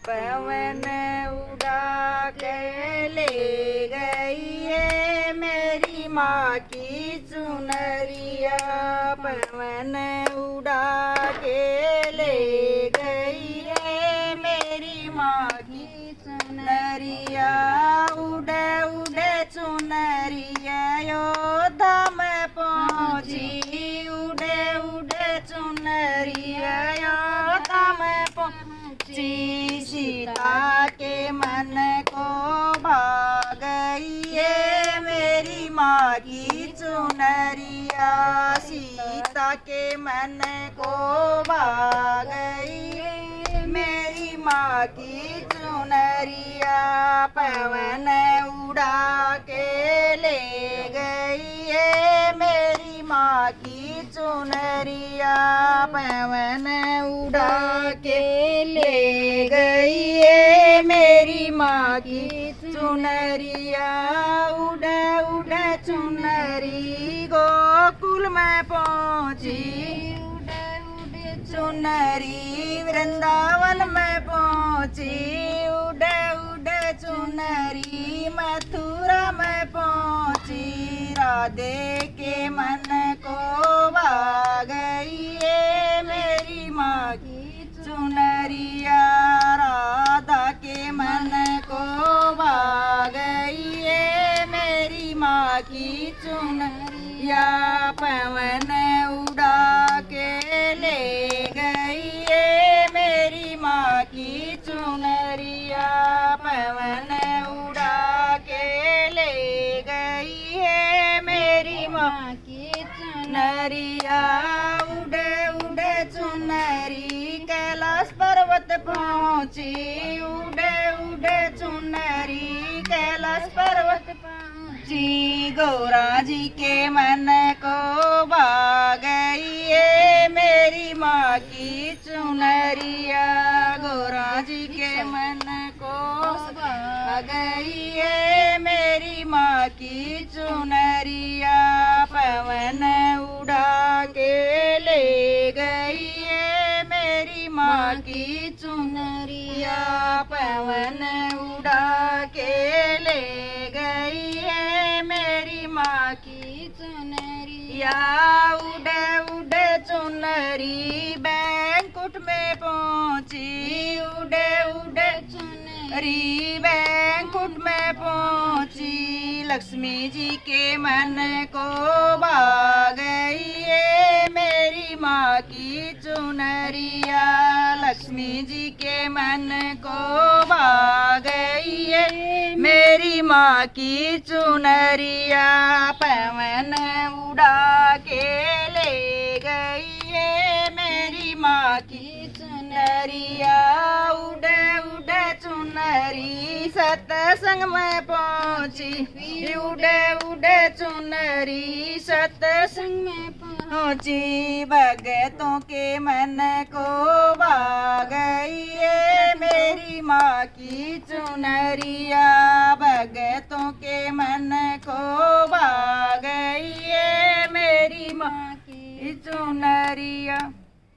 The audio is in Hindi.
पवन उड़ा के ले गई है मेरी माँ की चुनरिया। पवन उड़ा के ले गई है मेरी माँ की चुनरिया। उड़े उड़े चुनरिया योद्धा में पहुँची। उड़े उड़े चुनरिया योद्धा में पहुँची। सीता के मन को भा गई है मेरी माँ की चुनरिया। सीता के मन को भा गई है मेरी माँ की चुनरिया। पवन उड़ा के ले गई है मेरी माँ की चुनरिया। पवन उड़ा के ले गई है मेरी माँ की चुनरिया। उड़े उड़े चुनरी गोकुल में पहुँची। उड़े उड़े चुनरी वृंदावन में पहुँची। उड़े उड़े चुनरी मथुरा में पहुँची। राधे के मन को भा गई है मेरी माँ की चुनरिया। राधा के मन को भा गई है मेरी माँ की चुनरिया। पवन उड़ा के ले गई है मेरी माँ की चुनरिया। पवन उड़ा के ले गई है मेरी माँ की चुनरिया। उड़े उड़े चुनरी कैलाश पर्वत पहुँची। उड़े उड़े चुनरी कैलाश पर्वत पहुँची। गौरा जी के मन को भा गई है मेरी माँ की चुनरिया। गौरा जी के मन को भा गई है मेरी माँ की चुनरिया। पवन उड़ा के ले गई है मेरी माँ की चुनरिया। पवन उड़ा के ले गई है मेरी माँ की चुनरिया। उड़े उड़े चुनरी बैंकुट में पहुँची। उड़े उड़े चुनरी बैंकुट में पहुँची। लक्ष्मी जी के मन को भा गई है मेरी माँ की चुनरिया। लक्ष्मी जी के मन को भा गई है मेरी माँ की चुनरिया। पवन उड़ा के ले गई है मेरी माँ की चुनरिया। उड़े उड़े चुनरी सत्संग में पहुँची। उड़े उड़े चुनरी सत्संग में पहुँची। भगतों के मन को भा गई है मेरी माँ की चुनरिया। भगतों के मन को भा गई है मेरी माँ की चुनरिया।